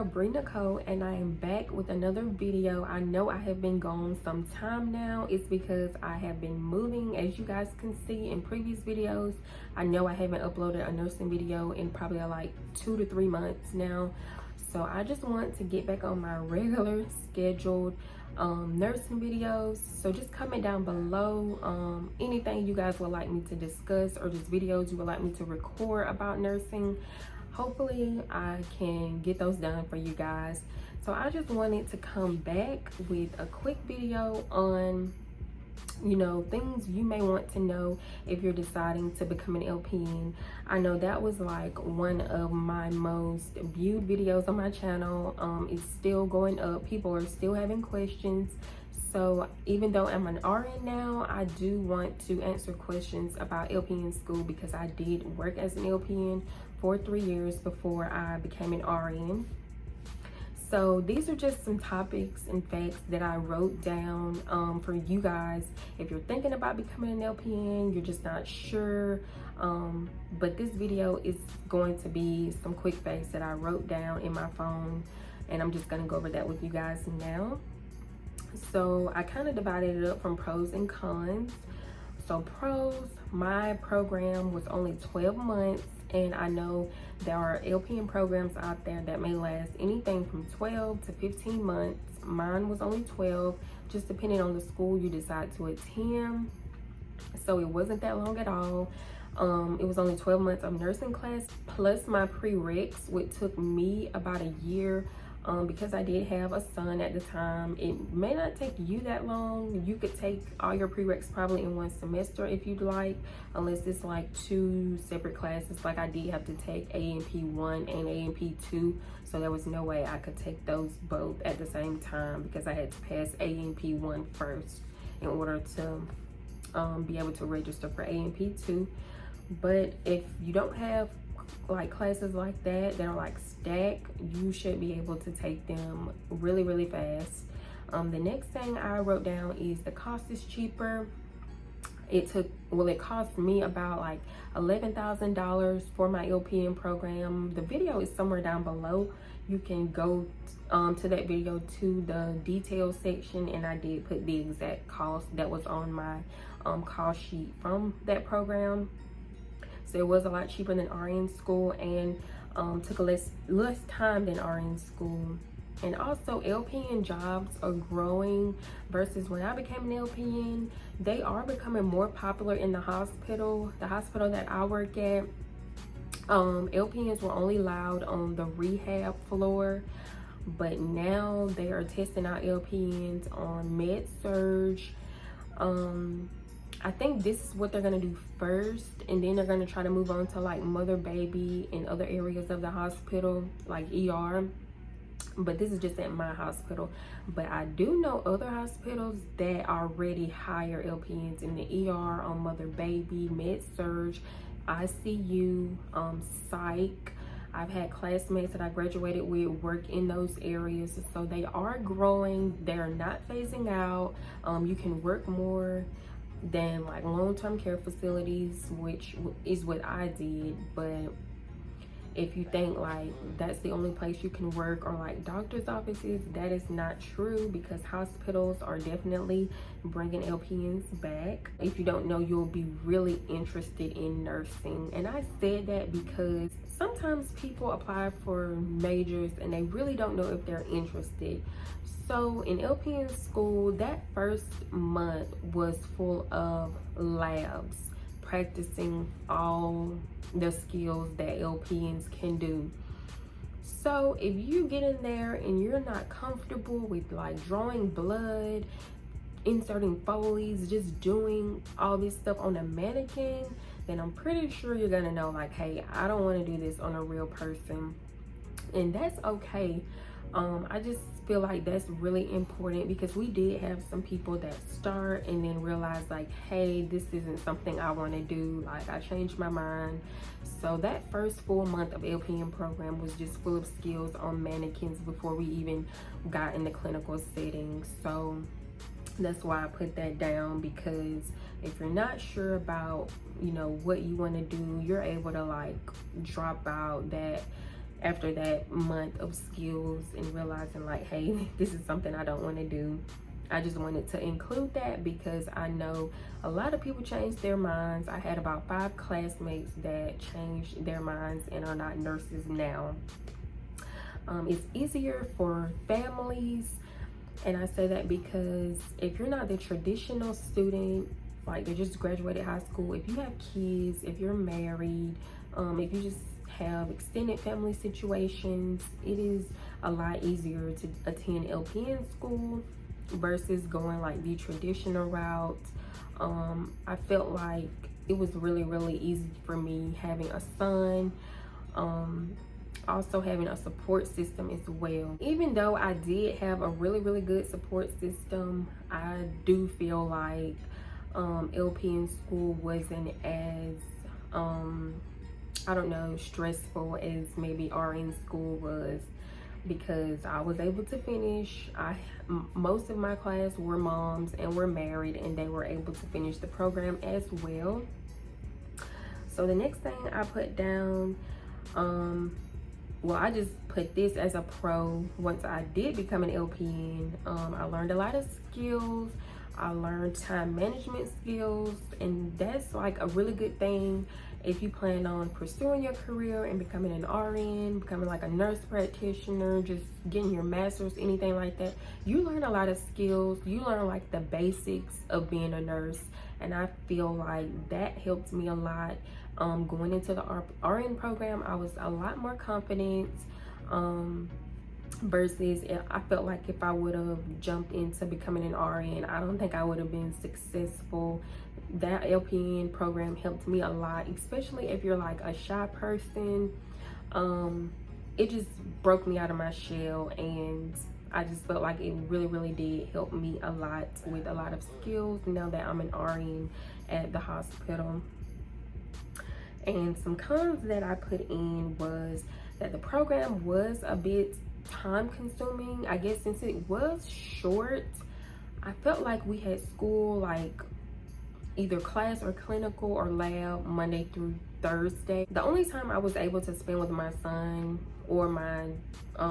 girl Bree Nicole, and I am back with another video. I know I have been gone some time now. It's because I have been moving, as you guys can see in previous videos. I know I haven't uploaded a nursing video in probably like 2 to 3 months now. So I just want to get back on my regular scheduled nursing videos. So just comment down below anything you guys would like me to discuss, or just videos you would like me to record about nursing. Hopefully I can get those done for you guys. So I just wanted to come back with a quick video on, you know, things you may want to know if you're deciding to become an LPN. I know that was like one of my most viewed videos on my channel. It's still going up. People are still having questions. So even though I'm an RN now, I do want to answer questions about LPN school, because I did work as an LPN for 3 years before I became an RN. So these are just some topics and facts that I wrote down for you guys. If you're thinking about becoming an LPN, you're just not sure. But this video is going to be some quick facts that I wrote down in my phone, and I'm just gonna go over that with you guys now. So I kind of divided it up from pros and cons. So pros, my program was only 12 months. And I know there are LPN programs out there that may last anything from 12 to 15 months. Mine was only 12, just depending on the school you decide to attend. So it wasn't that long at all. It was only 12 months of nursing class, plus my prereqs, which took me about a year. Because I did have a son at the time. It may not take you that long. You could take all your prereqs probably in one semester if you'd like, unless it's like 2 separate classes. Like I did have to take A&P 1 and A&P 2, so there was no way I could take those both at the same time, because I had to pass A&P 1 first in order to be able to register for A&P 2. But if you don't have like classes like that are like stacked, you should be able to take them really fast. The next thing I wrote down is the cost is cheaper. It cost me about like $11,000 for my LPN program. The video is somewhere down below. You can go to that video, to the details section, and I did put the exact cost that was on my cost sheet from that program. So it was a lot cheaper than RN school, and took less time than RN school. And also LPN jobs are growing versus when I became an LPN. They are becoming more popular in the hospital that I work at. LPNs were only allowed on the rehab floor, but now they are testing out LPNs on med surge. I think this is what they're gonna do first, and then they're gonna try to move on to like mother baby and other areas of the hospital, like ER. But this is just at my hospital. But I do know other hospitals that already hire LPNs in the ER, on mother baby, med surge, ICU, psych. I've had classmates that I graduated with work in those areas. So they are growing. They're not phasing out. You can work more than like long-term care facilities, which is what I did. But if you think like that's the only place you can work, or like doctor's offices, that is not true, because hospitals are definitely bringing LPNs back. If you don't know, you'll be really interested in nursing. And I said that because sometimes people apply for majors and they really don't know if they're interested. So in LPN school, that first month was full of labs, practicing all the skills that LPNs can do. So if you get in there and you're not comfortable with like drawing blood, inserting Foleys, just doing all this stuff on a mannequin, then I'm pretty sure you're gonna know like, hey, I don't want to do this on a real person. And that's okay. I just feel like that's really important, because we did have some people that start and then realize like, hey, this isn't something I want to do. Like, I changed my mind. So that first full month of LPN program was just full of skills on mannequins before we even got in the clinical setting. So that's why I put that down, because if you're not sure about, you know, what you want to do, you're able to like drop out that after that month of skills and realizing like, hey, this is something I don't want to do. I just wanted to include that because I know a lot of people change their minds. I had about 5 classmates that changed their minds and are not nurses now. It's easier for families, and I say that because if you're not the traditional student, like they just graduated high school, if you have kids, if you're married, if you just have extended family situations, it is a lot easier to attend LPN school versus going like the traditional route. I felt like it was really easy for me having a son, also having a support system as well. Even though I did have a really good support system, I do feel like LPN school wasn't as I don't know, stressful as maybe RN school was, because I was able to finish. Most of my class were moms and were married, and they were able to finish the program as well. So the next thing I put down, well, I just put this as a pro. Once I did become an LPN, I learned a lot of skills. I learned time management skills, and that's like a really good thing if you plan on pursuing your career and becoming an RN, becoming like a nurse practitioner, just getting your master's, anything like that. You learn a lot of skills. You learn like the basics of being a nurse, and I feel like that helped me a lot. Going into the RN program, I was a lot more confident. Versus I felt like if I would have jumped into becoming an RN, I don't think I would have been successful. That LPN program helped me a lot, especially if you're like a shy person. It just broke me out of my shell, and I just felt like it really did help me a lot with a lot of skills now that I'm an RN at the hospital. And some cons that I put in was that the program was a bit time consuming. I guess since it was short, I felt like we had school like either class or clinical or lab Monday through Thursday. The only time I was able to spend with my son or my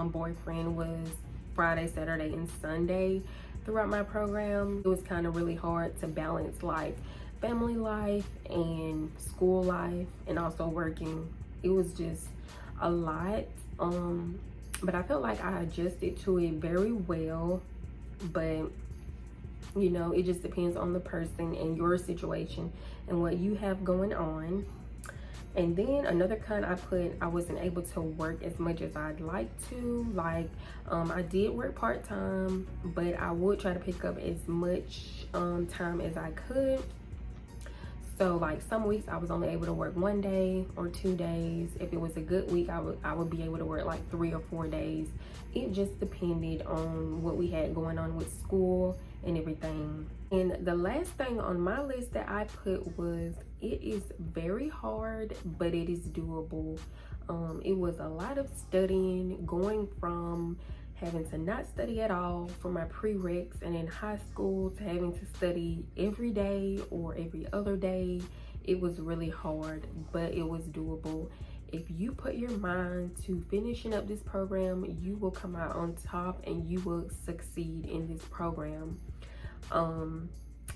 boyfriend was Friday, Saturday, and Sunday throughout my program. It was kind of really hard to balance like family life and school life and also working. It was just a lot. But I felt like I adjusted to it very well. But you know, it just depends on the person and your situation and what you have going on. And then another con I put, I wasn't able to work as much as I'd like to. Like, I did work part-time, but I would try to pick up as much time as I could. So like some weeks I was only able to work 1 day or 2 days. If it was a good week, I would be able to work like 3 or 4 days. It just depended on what we had going on with school and everything. And the last thing on my list that I put was, it is very hard, but it is doable. It was a lot of studying, going from having to not study at all for my prereqs and in high school to having to study every day or every other day. It was really hard, but it was doable. If you put your mind to finishing up this program, you will come out on top and you will succeed in this program.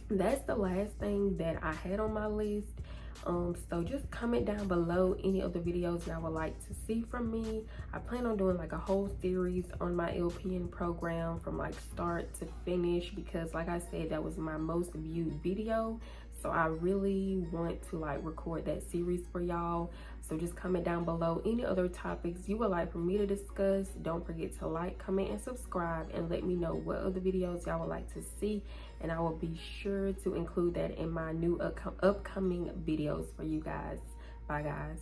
That's the last thing that I had on my list. So just comment down below any other videos y'all would like to see from me. I plan on doing like a whole series on my LPN program from like start to finish, because like I said, that was my most viewed video. So I really want to like record that series for y'all. So just comment down below any other topics you would like for me to discuss. Don't forget to like, comment, and subscribe, and let me know what other videos y'all would like to see, and I will be sure to include that in my new upcoming videos for you guys. Bye guys.